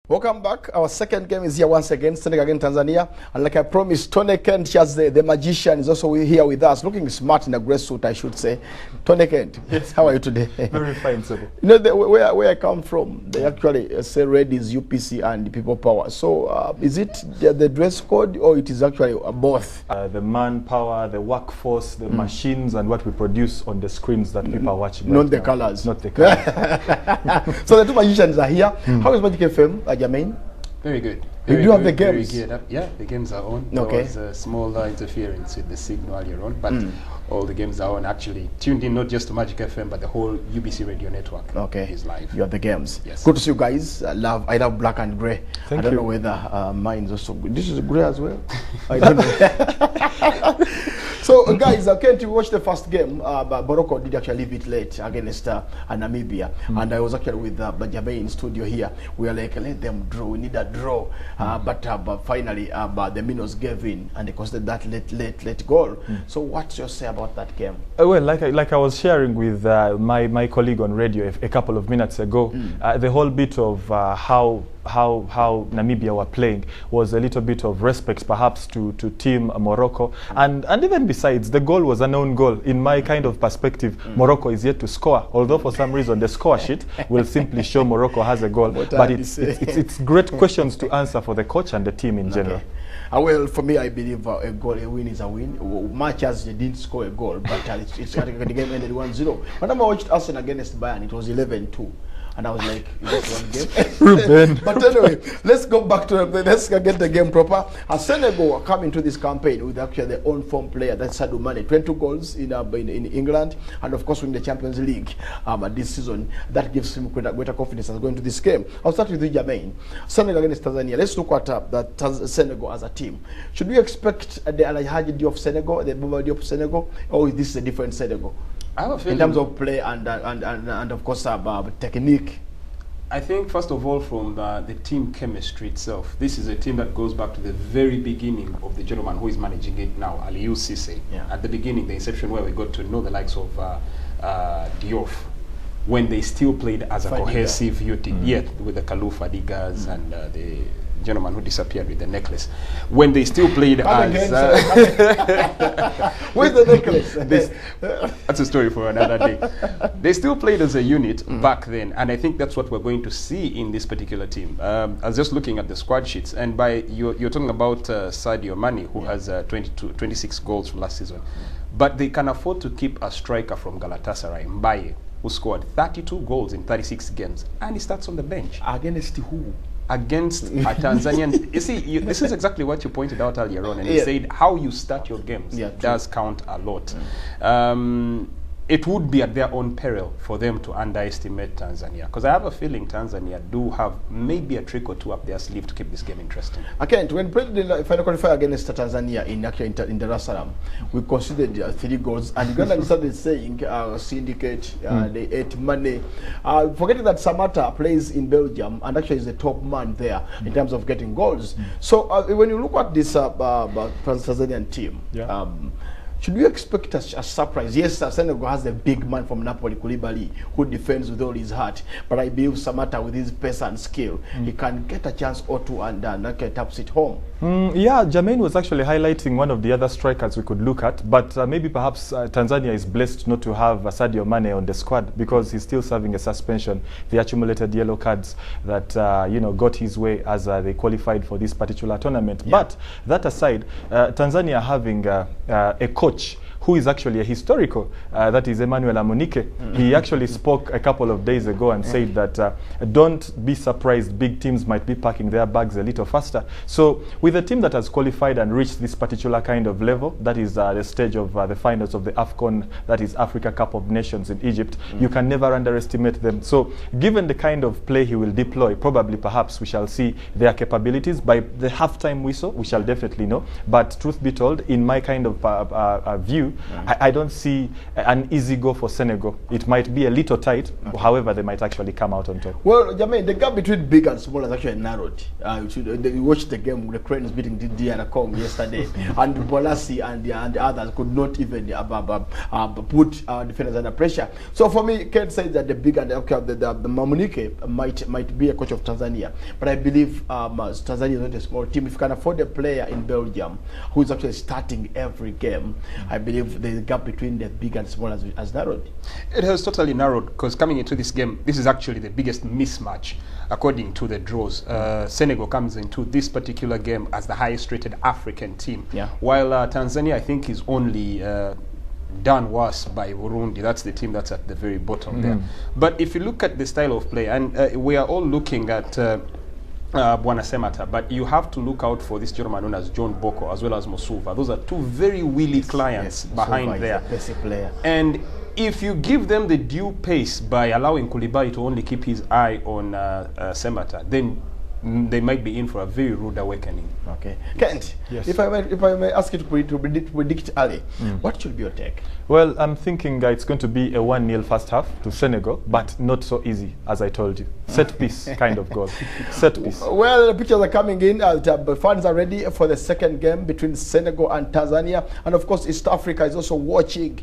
Welcome back. Our second game is here once again, Senegal against Tanzania. And like I promised, Tony Kent, as the magician, is also here with us, looking smart in a grey suit, I should say. Tony Kent, yes, how are you today? Very fine, sir. You know, where I come from, they actually say red is UPC and people power. So is it the dress code or it is actually both? The manpower, the workforce, the machines, and what we produce on the screens that people are watching. Not the colors. Not the colors. So the two magicians are here. How is Magic FM? Jermaine? Very good. You do have the games? Very geared up. Yeah, the games are on. Okay. There was a small interference with the signal earlier on, but all the games are on. Actually, tuned in not just to Magic FM, but the whole UBC radio network is live. You have the games. Yes. Good to see you guys. I love black and grey. Thank I don't you. know whether mine is also good. This is grey as well. I don't know. So guys, Kent, you watched the first game. Morocco did actually leave it late against Namibia, and I was actually with Bajabe in studio here. We were like, let them draw. We need a draw. But finally, the Minos gave in, and they costed that late goal. So what's your say about that game? Well, like I was sharing with my colleague on radio a couple of minutes ago, the whole bit of how Namibia were playing was a little bit of respect perhaps to Team Morocco, and even besides, the goal was a known goal. In my kind of perspective, Morocco is yet to score, although for some reason the score sheet will simply show Morocco has a goal, but it's great questions to answer for the coach and the team in general. Well, for me, I believe a win is a win. Much as they didn't score a goal, but the game ended 1-0. When I watched Arsenal against Bayern, it was 11-2. And I was like, is this one game? But anyway, let's go back to let's get the game proper. Senegal come into this campaign with actually their own form player, that's Sadio Mane, 22 goals in England, and of course winning the Champions League this season. That gives him greater confidence as going to this game. I'll start with you, Jermaine. Senegal against Tanzania. Let's look at Senegal as a team. Should we expect the Alhaji Diop of Senegal, the Baba Diop of Senegal, or is this a different Senegal? I have a feeling in terms of play and of course technique. I think first of all from the team chemistry itself, this is a team that goes back to the very beginning of the gentleman who is managing it now, Aliou Cisse. Yeah. At the beginning, the inception where we got to know the likes of Diouf, when they still played as a cohesive unit, yet with the Kalou Fadigas and the gentleman who disappeared with the necklace, when they still played as where's the necklace? That's a story for another day. They still played as a unit back then, and I think that's what we're going to see in this particular team. I was just looking at the squad sheets, and by you're talking about Sadio Mane, who has 26 goals from last season, but they can afford to keep a striker from Galatasaray, Mbaye, who scored 32 goals in 36 games, and he starts on the bench. Against who? Against a Tanzanian. You see, this is exactly what you pointed out earlier on, and you said how you start your games does count a lot. It would be at their own peril for them to underestimate Tanzania, because I have a feeling Tanzania do have maybe a trick or two up their sleeve to keep this game interesting. Again, when we played the final qualifier against Tanzania in Dar es Salaam, we considered 3 goals, and Uganda started saying syndicate, they ate money. Forgetting that Samata plays in Belgium and actually is the top man there in terms of getting goals. So when you look at this Tanzanian team, should we expect a surprise? Yes, Senegal has a big man from Napoli, Koulibaly, who defends with all his heart. But I believe Samata, with his pace and skill, he can get a chance or two and taps it home. Yeah, Jermaine was actually highlighting one of the other strikers we could look at, but maybe perhaps Tanzania is blessed not to have Sadio Mane on the squad because he's still serving a suspension. The accumulated yellow cards that got his way as they qualified for this particular tournament. Yeah. But that aside, Tanzania having a coach who is actually a historical, that is Emmanuel Amunike. He actually spoke a couple of days ago and said that don't be surprised, big teams might be packing their bags a little faster. So with a team that has qualified and reached this particular kind of level, that is the stage of the finals of the AFCON, that is Africa Cup of Nations in Egypt, you can never underestimate them. So given the kind of play he will deploy, probably perhaps we shall see their capabilities. By the halftime whistle, we shall definitely know. But truth be told, in my kind of view, I don't see an easy go for Senegal. It might be a little tight, however, they might actually come out on top. Well, Jermaine, the gap between big and small is actually narrowed. You watched the game with the Cranes beating DR Kong yesterday, and Bolasi and the others could not even put defenders under pressure. So for me, Ken says that the big and the Mamunike might be a coach of Tanzania, but I believe Tanzania is not a small team. If you can afford a player in Belgium who is actually starting every game, I believe the gap between the big and small has narrowed. It has totally narrowed, because coming into this game, this is actually the biggest mismatch according to the draws. Senegal comes into this particular game as the highest rated African team, while Tanzania, I think, is only done worse by Burundi. That's the team that's at the very bottom there. But if you look at the style of play, and we are all looking at Bwana Semata, but you have to look out for this gentleman known as John Boko as well as Mosuva. Those are two very willy clients behind there. Player. And if you give them the due pace by allowing Koulibaly to only keep his eye on Semata, then they might be in for a very rude awakening. Okay, Kent. Yes. If I may ask you to predict early, what should be your take? Well, I'm thinking it's going to be a 1-0 first half to Senegal, but not so easy, as I told you. Set piece kind of goal. Set piece. Well, the pictures are coming in. The fans are ready for the second game between Senegal and Tanzania, and of course, East Africa is also watching.